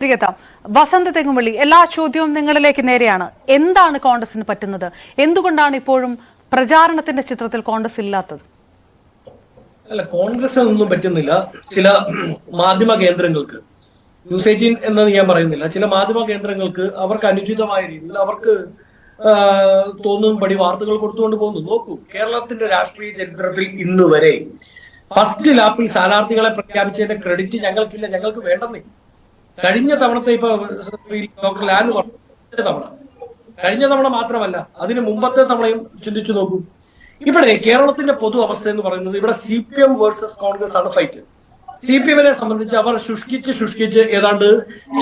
പ്രിയത വസന്ത തെങ്ങുംവള്ളി, എല്ലാ ചോദ്യവും നിങ്ങളിലേക്ക് നേരെയാണ്. എന്താണ് കോൺഗ്രസിന് പറ്റുന്നത്? എന്തുകൊണ്ടാണ് ഇപ്പോഴും പ്രചാരണത്തിന്റെ ചിത്രത്തിൽ കോൺഗ്രസ് ഇല്ലാത്തത്? അല്ല, കോൺഗ്രസിനൊന്നും പറ്റുന്നില്ല. ചില മാധ്യമ കേന്ദ്രങ്ങൾക്ക്, ന്യൂസ് 18 എന്ന് ഞാൻ പറയുന്നില്ല, ചില മാധ്യമ കേന്ദ്രങ്ങൾക്ക് അവർക്ക് അനുചിതമായ രീതിയിൽ അവർക്ക് തോന്നുംപടി വാർത്തകൾ കൊടുത്തുകൊണ്ട് പോകുന്നു. നോക്കൂ, കേരളത്തിന്റെ രാഷ്ട്രീയ ചരിത്രത്തിൽ ഇന്ന് വരെ ഫസ്റ്റ് ലാപ്പിൽ സ്ഥാനാർത്ഥികളെ പ്രഖ്യാപിച്ചതിന്റെ ക്രെഡിറ്റ് ഞങ്ങൾക്കില്ല, ഞങ്ങൾക്ക് വേണ്ടെന്നേ. കഴിഞ്ഞ തവണത്തെ ഇപ്പൊ ഡോക്ടർ ലാലു പറഞ്ഞു തവണ, കഴിഞ്ഞ തവണ മാത്രമല്ല അതിന് മുമ്പത്തെ തവണയും ചിന്തിച്ചു നോക്കൂ. ഇവിടെ കേരളത്തിന്റെ പൊതു അവസ്ഥ എന്ന് പറയുന്നത് ഇവിടെ CPM വേഴ്സസ് കോൺഗ്രസ് ആണ് ഫൈറ്റ്. CPMനെ സംബന്ധിച്ച് അവർ ശുഷ്കിച്ച് ഏതാണ്ട്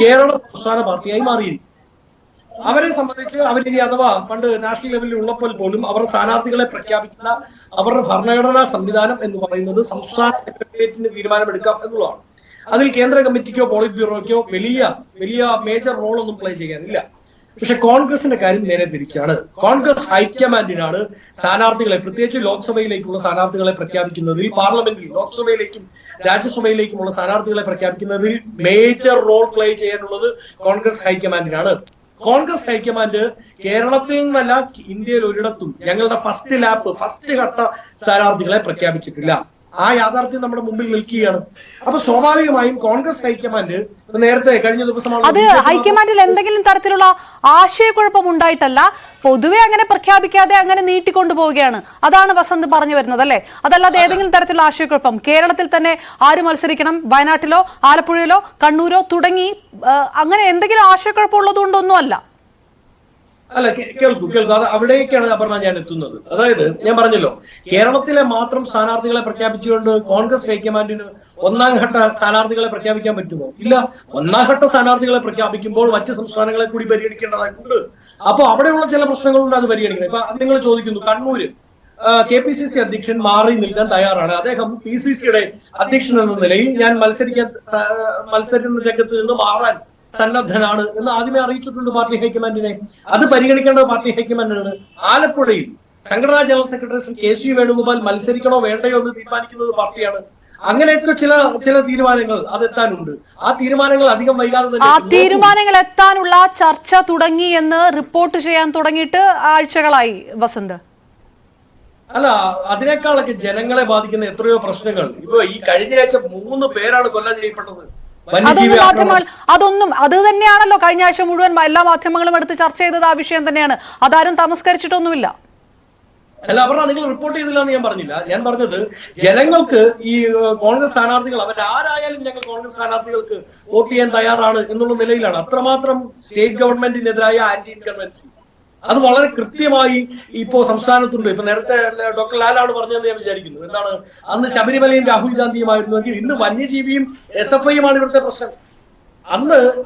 കേരള സംസ്ഥാന പാർട്ടിയായി മാറിയിരിക്കും. അവരെ സംബന്ധിച്ച് അവരിനി അഥവാ പണ്ട് നാഷണൽ ലെവലിൽ ഉള്ളപ്പോൾ പോലും അവർ സ്ഥാനാർത്ഥികളെ പ്രഖ്യാപിക്കുന്ന അവരുടെ ഭരണഘടനാ സംവിധാനം എന്ന് പറയുന്നത് സംസ്ഥാന സെക്രട്ടേറിയറ്റിന് തീരുമാനമെടുക്കാം എന്നുള്ളതാണ്. അതിൽ കേന്ദ്ര കമ്മിറ്റിക്കോ പോളിറ്റ് ബ്യൂറോയ്ക്കോ വലിയ മേജർ റോളൊന്നും പ്ലേ ചെയ്യാനില്ല. പക്ഷെ കോൺഗ്രസിന്റെ കാര്യം നേരെ തിരിച്ചാണ്. കോൺഗ്രസ് ഹൈക്കമാൻഡിനാണ് സ്ഥാനാർത്ഥികളെ, പ്രത്യേകിച്ച് ലോക്സഭയിലേക്കുള്ള സ്ഥാനാർത്ഥികളെ പ്രഖ്യാപിക്കുന്നതിൽ, പാർലമെന്റിൽ ലോക്സഭയിലേക്കും രാജ്യസഭയിലേക്കുമുള്ള സ്ഥാനാർത്ഥികളെ പ്രഖ്യാപിക്കുന്നതിൽ മേജർ റോൾ പ്ലേ ചെയ്യാനുള്ളത് കോൺഗ്രസ് ഹൈക്കമാൻഡിനാണ്. കോൺഗ്രസ് ഹൈക്കമാൻഡ് കേരളത്തിൽ നിന്നല്ല ഇന്ത്യയിൽ ഒരിടത്തും ഞങ്ങളുടെ ഫസ്റ്റ് ഘട്ട സ്ഥാനാർത്ഥികളെ പ്രഖ്യാപിച്ചിട്ടില്ല. ആ യാഥാർത്ഥ്യം നമ്മുടെ മുമ്പിൽ നിൽക്കുകയാണ്. അപ്പൊ സ്വാഭാവികമായും കോൺഗ്രസ് ഹൈക്കമാൻഡ് നേരത്തെ കഴിഞ്ഞ ദിവസമാണ് അത് ഹൈക്കമാൻഡിൽ എന്തെങ്കിലും തരത്തിലുള്ള ആശയക്കുഴപ്പം ഉണ്ടായിട്ടല്ല, പൊതുവെ അങ്ങനെ പ്രഖ്യാപിക്കാതെ അങ്ങനെ നീട്ടിക്കൊണ്ടുപോവുകയാണ്. അതാണ് വസന്ത് പറഞ്ഞു വരുന്നത് അല്ലേ? അതല്ലാതെ ഏതെങ്കിലും തരത്തിലുള്ള ആശയക്കുഴപ്പം കേരളത്തിൽ തന്നെ ആര് മത്സരിക്കണം, വയനാട്ടിലോ ആലപ്പുഴയിലോ കണ്ണൂരോ തുടങ്ങി അങ്ങനെ എന്തെങ്കിലും ആശയക്കുഴപ്പം ഉള്ളതുകൊണ്ടൊന്നും അല്ല. അല്ല, കേൾക്കൂ, അത് അവിടേക്കാണ് അപർണ ഞാൻ എത്തുന്നത്. അതായത് ഞാൻ പറഞ്ഞല്ലോ, കേരളത്തിലെ മാത്രം സ്ഥാനാർത്ഥികളെ പ്രഖ്യാപിച്ചുകൊണ്ട് കോൺഗ്രസ് ഹൈക്കമാൻഡിന് ഒന്നാം ഘട്ട സ്ഥാനാർത്ഥികളെ പ്രഖ്യാപിക്കാൻ പറ്റുമോ? ഇല്ല. ഒന്നാം ഘട്ട സ്ഥാനാർത്ഥികളെ പ്രഖ്യാപിക്കുമ്പോൾ മറ്റ് സംസ്ഥാനങ്ങളെ കൂടി പരിഗണിക്കേണ്ടതായിട്ടുണ്ട്. അപ്പൊ അവിടെയുള്ള ചില പ്രശ്നങ്ങളുണ്ട്, അത് പരിഗണിക്കണം. ഇപ്പൊ നിങ്ങൾ ചോദിക്കുന്നു, കണ്ണൂര് KPCC അധ്യക്ഷൻ മാറി നിൽക്കാൻ തയ്യാറാണ്. അദ്ദേഹം PCCയുടെ അധ്യക്ഷൻ എന്ന നിലയിൽ ഞാൻ മത്സര രംഗത്ത് നിന്ന് മാറാൻ സന്നദ്ധനാണ് എന്ന് ആദ്യമേ അറിയിച്ചിട്ടുണ്ട് പാർട്ടി ഹൈക്കമാൻഡിനെ. അത് പരിഗണിക്കേണ്ടത് പാർട്ടി ഹൈക്കമാൻഡാണ്. ആലപ്പുഴയിൽ സംഘടനാ ജനറൽ സെക്രട്ടറി KC വേണുഗോപാൽ മത്സരിക്കണോ വേണ്ടയോ എന്ന് തീരുമാനിക്കുന്നത് പാർട്ടിയാണ്. അങ്ങനെയൊക്കെ ചില തീരുമാനങ്ങൾ അതെത്താനുണ്ട്. ആ തീരുമാനങ്ങൾ അധികം വൈകാതെ തന്നെ തീരുമാനങ്ങൾ എത്താനുള്ള ചർച്ച തുടങ്ങി എന്ന് റിപ്പോർട്ട് ചെയ്യാൻ തുടങ്ങിയിട്ട് ആഴ്ചകളായി വസന്ത്. അല്ല, അതിനേക്കാളൊക്കെ ജനങ്ങളെ ബാധിക്കുന്ന എത്രയോ പ്രശ്നങ്ങൾ. ഇപ്പൊ ഈ കഴിഞ്ഞ ആഴ്ച 3 പേരാണ് കൊല്ലം ചെയ്യപ്പെട്ടത്. അതൊന്നും അത് തന്നെയാണല്ലോ കഴിഞ്ഞ ആഴ്ച മുഴുവൻ എല്ലാ മാധ്യമങ്ങളും എടുത്ത് ചർച്ച ചെയ്തത്. ആ വിഷയം തന്നെയാണ്. അതാരും തമസ്കരിച്ചിട്ടൊന്നുമില്ല. അല്ല, അവർ നിങ്ങൾ റിപ്പോർട്ട് ചെയ്തില്ല എന്ന് ഞാൻ പറഞ്ഞില്ല. ഞാൻ പറഞ്ഞത് ജനങ്ങൾക്ക് ഈ കോൺഗ്രസ് സ്ഥാനാർത്ഥികൾ അവരാരായാലും ഞങ്ങൾ കോൺഗ്രസ് സ്ഥാനാർത്ഥികൾക്ക് വോട്ട് ചെയ്യാൻ തയ്യാറാണ് എന്നുള്ള നിലയിലാണ്. അത്രമാത്രം സ്റ്റേറ്റ് ഗവൺമെന്റിനെതിരായ ആന്റി ഇൻകൺവെൻസി അത് വളരെ കൃത്യമായി ഇപ്പോ സംസ്ഥാനത്തുണ്ട്. ഇപ്പൊ നേരത്തെ ഡോക്ടർ ലാലാണ് പറഞ്ഞതെന്ന് ഞാൻ വിചാരിക്കുന്നു. എന്താണ്, അന്ന് ശബരിമലയും രാഹുൽ ഗാന്ധിയുമായിരുന്നുവെങ്കിൽ ഇന്ന് വന്യജീവിയും SFIയുമാണ് ഇവിടുത്തെ പ്രശ്നം.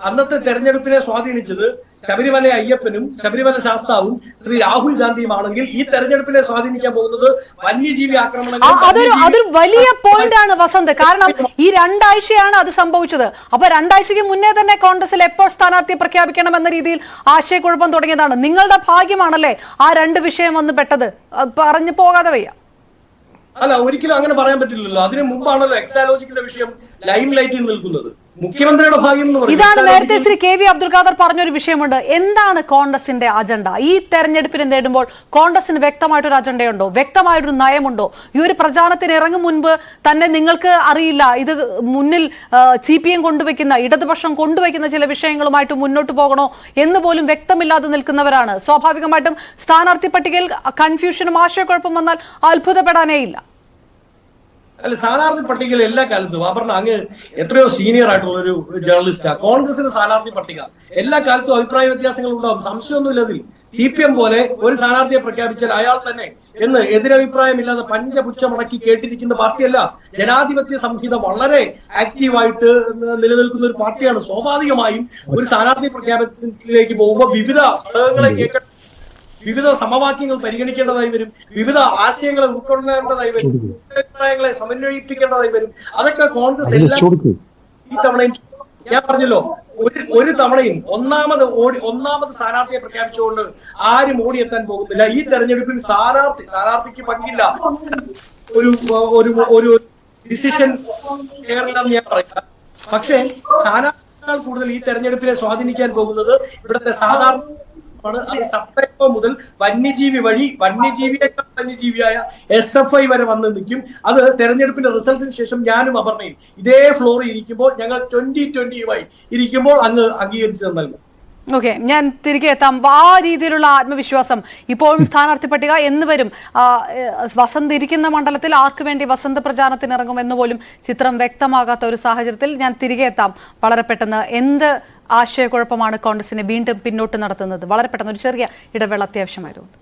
അന്നത്തെ തെരഞ്ഞെടുപ്പിനെ സ്വാധീനിച്ചത് ശബരിമല അയ്യപ്പനും ശബരിമല ശാസ്താവും ശ്രീ രാഹുൽ ഗാന്ധിയുമാണെങ്കിൽ ഈ തെരഞ്ഞെടുപ്പിനെ സ്വാധീനിക്കാൻ പോകുന്നത് വന്യജീവി ആക്രമണങ്ങൾ. അതൊരു വലിയ പോയിന്റ് ആണ് വസന്ത്. കാരണം ഈ 2 ആഴ്ചയാണ് അത് സംഭവിച്ചത്. അപ്പൊ 2 ആഴ്ചയ്ക്ക് മുന്നേ തന്നെ കോൺഗ്രസിൽ എപ്പോൾ സ്ഥാനാർത്ഥിയെ പ്രഖ്യാപിക്കണം എന്ന രീതിയിൽ ആശയക്കുഴപ്പം തുടങ്ങിയതാണ്. നിങ്ങളുടെ ഭാഗ്യമാണല്ലേ ആ 2 വിഷയം വന്ന് പെട്ടത്. പറഞ്ഞു പോകാതെ വയ്യ. അല്ല, ഒരിക്കലും അങ്ങനെ പറയാൻ പറ്റില്ലല്ലോ. അതിനു മുമ്പാണല്ലോ എക്സാലോജിക്കിന്റെ വിഷയം ലൈം ലൈറ്റിൽ നിൽക്കുന്നത്. മുഖ്യമന്ത്രിയുടെ ഭാഗ്യം എന്ന് പറയുന്നത് ഇതാണ്. നേരത്തെ ശ്രീ KV അബ്ദുൽ ഖാദർ പറഞ്ഞൊരു വിഷയമുണ്ട്. എന്താണ് കോൺഗ്രസിന്റെ അജണ്ട? ഈ തെരഞ്ഞെടുപ്പിന് നേടുമ്പോൾ കോൺഗ്രസിന് വ്യക്തമായിട്ടൊരു അജണ്ടയുണ്ടോ? വ്യക്തമായിട്ടൊരു നയമുണ്ടോ? ഈ ഒരു പ്രചാരണത്തിന് ഇറങ്ങും മുൻപ് തന്നെ നിങ്ങൾക്ക് അറിയില്ല, ഇത് മുന്നിൽ CPM കൊണ്ടുവയ്ക്കുന്ന, ഇടതുപക്ഷം കൊണ്ടുവയ്ക്കുന്ന ചില വിഷയങ്ങളുമായിട്ട് മുന്നോട്ട് പോകണോ എന്ന് പോലും വ്യക്തമില്ലാതെ നിൽക്കുന്നവരാണ്. സ്വാഭാവികമായിട്ടും സ്ഥാനാർത്ഥി പട്ടികയിൽ കൺഫ്യൂഷനും ആശയക്കുഴപ്പം വന്നാൽ അത്ഭുതപ്പെടാനേ ഇല്ല. അല്ല, സ്ഥാനാർത്ഥി പട്ടികയിൽ എല്ലാ കാലത്തും അപർണ അങ്ങ് എത്രയോ സീനിയർ ആയിട്ടുള്ള ഒരു ജേർണലിസ്റ്റാണ്. കോൺഗ്രസിന്റെ സ്ഥാനാർത്ഥി പട്ടിക എല്ലാ കാലത്തും അഭിപ്രായ വ്യത്യാസങ്ങൾ ഉണ്ടാവും, സംശയമൊന്നുമില്ല. അതിൽ CPM പോലെ ഒരു സ്ഥാനാർത്ഥിയെ പ്രഖ്യാപിച്ചാൽ അയാൾ തന്നെ എന്ന് എതിരഭിപ്രായമില്ലാതെ പഞ്ചപുച്ഛമടക്കി കേട്ടിരിക്കുന്ന പാർട്ടിയല്ല. ജനാധിപത്യ സംഹിത വളരെ ആക്റ്റീവായിട്ട് നിലനിൽക്കുന്ന ഒരു പാർട്ടിയാണ്. സ്വാഭാവികമായും ഒരു സ്ഥാനാർത്ഥി പ്രഖ്യാപനത്തിലേക്ക് പോകുമ്പോൾ വിവിധ ഘടകങ്ങളെ കേൾക്കണം, വിവിധ സമവാക്യങ്ങൾ പരിഗണിക്കേണ്ടതായി വരും, വിവിധ ആശയങ്ങളെ ഉൾക്കൊള്ളേണ്ടതായി വരും, അഭിപ്രായങ്ങളെ സമന്വയിപ്പിക്കേണ്ടതായി വരും. അതൊക്കെ കോൺഗ്രസ് ഈ തവണയും ഞാൻ പറഞ്ഞല്ലോ, ഒരു തവണയും ഒന്നാമത് സ്ഥാനാർത്ഥിയെ പ്രഖ്യാപിച്ചുകൊണ്ട് ആരും ഓടിയെത്താൻ പോകുന്നില്ല. ഈ തെരഞ്ഞെടുപ്പിൽ സ്ഥാനാർത്ഥിക്ക് പങ്കില്ല. ഒരു ഡിസിഷൻ കേരള ഞാൻ പറയാം. പക്ഷേ കൂടുതൽ ഈ തെരഞ്ഞെടുപ്പിനെ സ്വാധീനിക്കാൻ പോകുന്നത് ഇവിടുത്തെ സാധാരണ സപ്ലൈകോ മുതൽ വന്യജീവി വഴി വന്യജീവിയേക്കാൾ വന്യജീവിയായ SFI വരെ വന്ന് നിൽക്കും. അത് തെരഞ്ഞെടുപ്പിന്റെ റിസൾട്ടിന് ശേഷം ഞാനും അപർണയും ഇതേ ഫ്ലോറിൽ ഇരിക്കുമ്പോൾ ഞങ്ങൾ 2020 ഇരിക്കുമ്പോൾ അങ്ങ് അംഗീകരിച്ചു തന്നല്ലോ. ഓക്കെ, ഞാൻ തിരികെ എത്താം. ആ രീതിയിലുള്ള ആത്മവിശ്വാസം ഇപ്പോഴും സ്ഥാനാർത്ഥി പട്ടിക എന്ന് വരും. വസന്ത് ഇരിക്കുന്ന മണ്ഡലത്തിൽ ആർക്ക് വേണ്ടി വസന്ത് പ്രചാരണത്തിന് ഇറങ്ങും എന്ന് പോലും ചിത്രം വ്യക്തമാകാത്ത ഒരു സാഹചര്യത്തിൽ ഞാൻ തിരികെ എത്താം വളരെ പെട്ടെന്ന്. എന്ത് ആശയക്കുഴപ്പമാണ് കോൺഗ്രസിനെ വീണ്ടും പിന്നോട്ട് നടത്തുന്നത്? വളരെ പെട്ടെന്ന് ഒരു ചെറിയ ഇടവേള അത്യാവശ്യമായതുകൊണ്ട്.